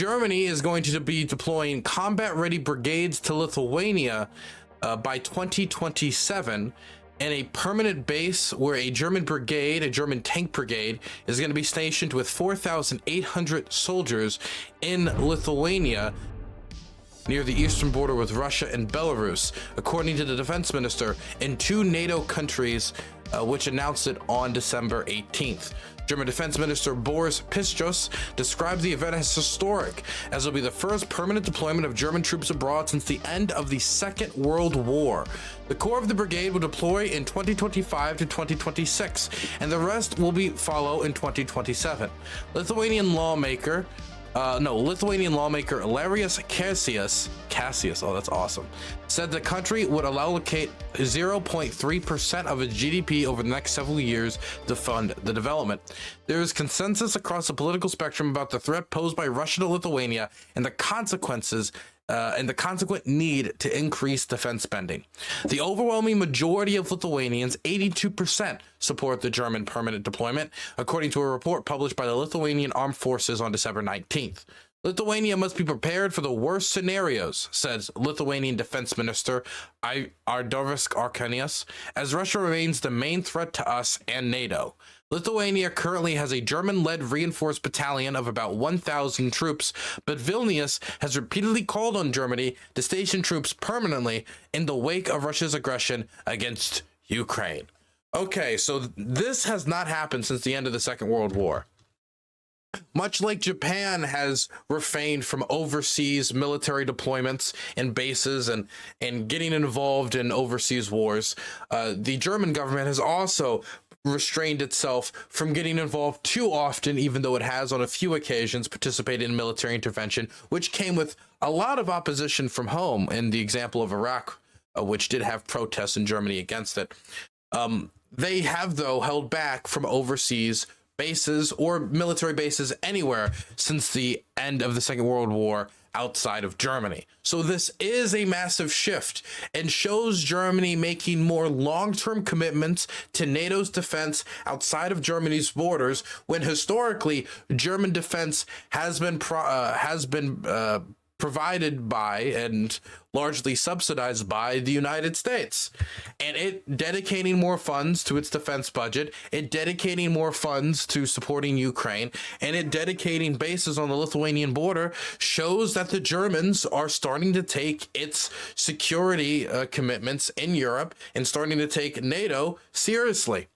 Germany is going to be deploying combat-ready brigades to Lithuania by 2027, and a permanent base where a German brigade, a German tank brigade, is going to be stationed with 4,800 soldiers in Lithuania near the eastern border with Russia and Belarus, according to the defense minister in 2 NATO countries, which announced it on December 18th. German Defense Minister Boris Pistorius described the event as historic, as it will be the first permanent deployment of German troops abroad since the end of the Second World War. The core of the brigade will deploy in 2025 to 2026, and the rest will follow in 2027. Lithuanian lawmaker Larius Cassius, oh, that's awesome, said the country would allocate 0.3% of its GDP over the next several years to fund the development. There is consensus across the political spectrum about the threat posed by Russia to Lithuania and the consequences and the consequent need to increase defense spending. The overwhelming majority of Lithuanians, 82%, support the German permanent deployment, according to a report published by the Lithuanian Armed Forces on December 19th. Lithuania must be prepared for the worst scenarios, says Lithuanian Defense Minister Ardovis Arkanius, as Russia remains the main threat to us and NATO. Lithuania currently has a German-led reinforced battalion of about 1,000 troops, but Vilnius has repeatedly called on Germany to station troops permanently in the wake of Russia's aggression against Ukraine. Okay, so this has not happened since the end of the Second World War. Much like Japan has refrained from overseas military deployments and bases and getting involved in overseas wars, the German government has also restrained itself from getting involved too often, even though it has on a few occasions participated in military intervention, which came with a lot of opposition from home, in the example of Iraq, which did have protests in Germany against it. They have, though, held back from overseas bases or military bases anywhere since the end of the Second World War outside of Germany. So this is a massive shift and shows Germany making more long-term commitments to NATO's defense outside of Germany's borders, when historically German defense has been provided by and largely subsidized by the United States. And it dedicating more funds to its defense budget, it dedicating more funds to supporting Ukraine, and it dedicating bases on the Lithuanian border shows that the Germans are starting to take its security commitments in Europe and starting to take NATO seriously.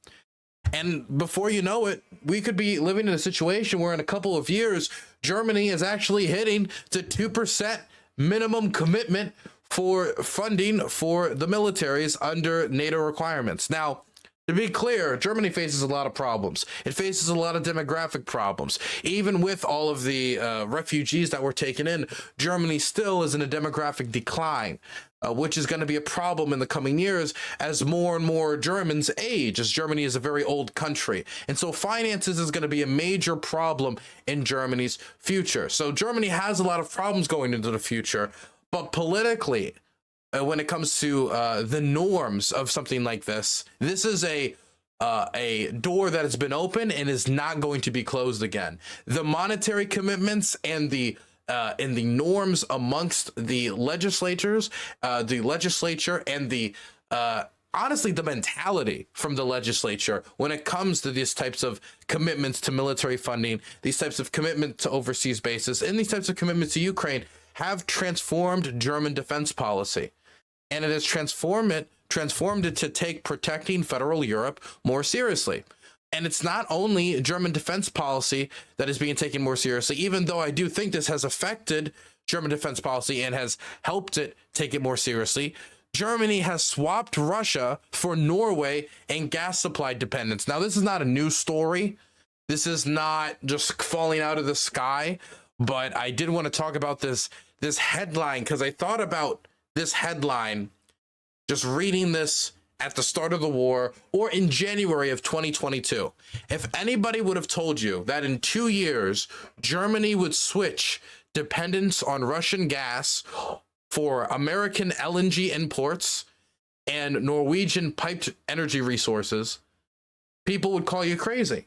And before you know it, we could be living in a situation where in a couple of years, Germany is actually hitting the 2% minimum commitment for funding for the militaries under NATO requirements. Now, to be clear, Germany faces a lot of problems. It faces a lot of demographic problems. Even with all of the refugees that were taken in, Germany still is in a demographic decline, which is going to be a problem in the coming years as more and more Germans age, as Germany is a very old country. And so finances is going to be a major problem in Germany's future. So Germany has a lot of problems going into the future, but politically, when it comes to the norms of something like this, this is a door that has been open and is not going to be closed again. The monetary commitments and the norms amongst the legislature, and the honestly, the mentality from the legislature when it comes to these types of commitments to military funding, these types of commitment to overseas bases, and these types of commitments to Ukraine have transformed German defense policy. And it has transformed it to take protecting federal Europe more seriously. And it's not only German defense policy that is being taken more seriously, even though I do think this has affected German defense policy and has helped it take it more seriously. Germany has swapped Russia for Norway and gas supply dependence. Now, this is not a new story. This is not just falling out of the sky, but I did want to talk about this headline, because I thought about this headline just reading this at the start of the war or in January of 2022. If anybody would have told you that in 2 years, Germany would switch dependence on Russian gas for American LNG imports and Norwegian piped energy resources, people would call you crazy.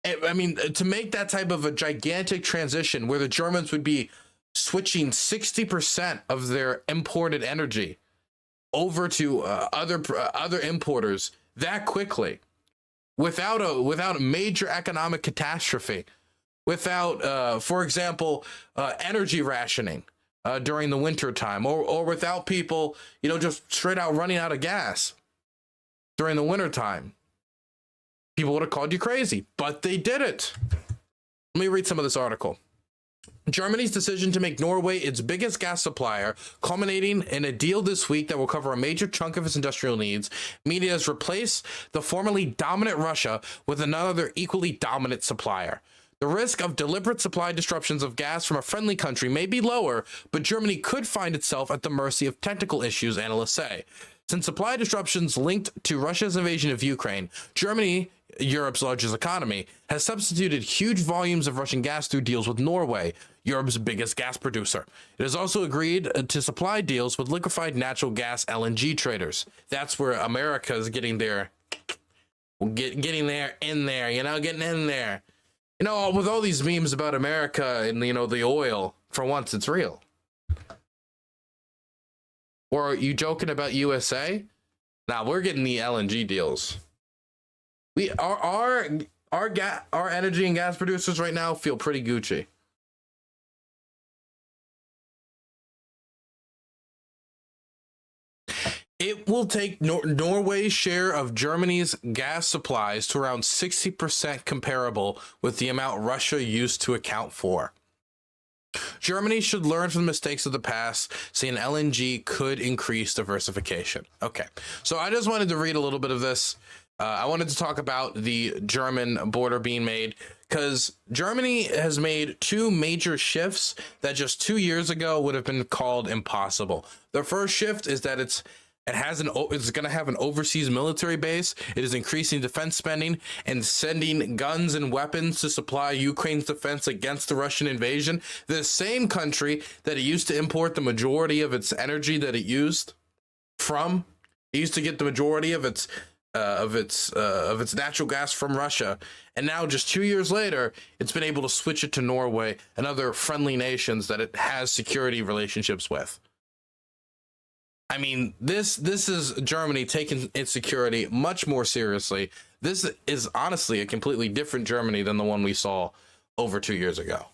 I mean, to make that type of a gigantic transition where the Germans would be switching 60% of their imported energy over to other importers that quickly, without a major economic catastrophe, without, for example, energy rationing during the winter time, or without people, just straight out running out of gas during the winter time. People would have called you crazy, but they did it. Let me read some of this article. Germany's decision to make Norway its biggest gas supplier, culminating in a deal this week that will cover a major chunk of its industrial needs, mean it has replaced the formerly dominant Russia with another equally dominant supplier. The risk of deliberate supply disruptions of gas from a friendly country may be lower, but Germany could find itself at the mercy of technical issues, analysts say. Since supply disruptions linked to Russia's invasion of Ukraine, Germany, Europe's largest economy, has substituted huge volumes of Russian gas through deals with Norway, Europe's biggest gas producer. It has also agreed to supply deals with liquefied natural gas LNG traders. That's where America is getting there, getting in there, getting in there. With all these memes about America and, the oil, for once, it's real. Or are you joking about USA? Nah, we're getting the LNG deals. Our energy and gas producers right now feel pretty Gucci. It will take Norway's share of Germany's gas supplies to around 60% comparable with the amount Russia used to account for. Germany should learn from the mistakes of the past, saying LNG could increase diversification. Okay, so I just wanted to read a little bit of this. I wanted to talk about the German border being made, because Germany has made two major shifts that just 2 years ago would have been called impossible. The first shift is that it's going to have an overseas military base. It is increasing defense spending and sending guns and weapons to supply Ukraine's defense against the Russian invasion. The same country that it used to import the majority of its energy that it used from. It used to get the majority of its natural gas from Russia, and now just 2 years later, it's been able to switch it to Norway and other friendly nations that it has security relationships with. I mean, this is Germany taking its security much more seriously. This is honestly a completely different Germany than the one we saw over 2 years ago.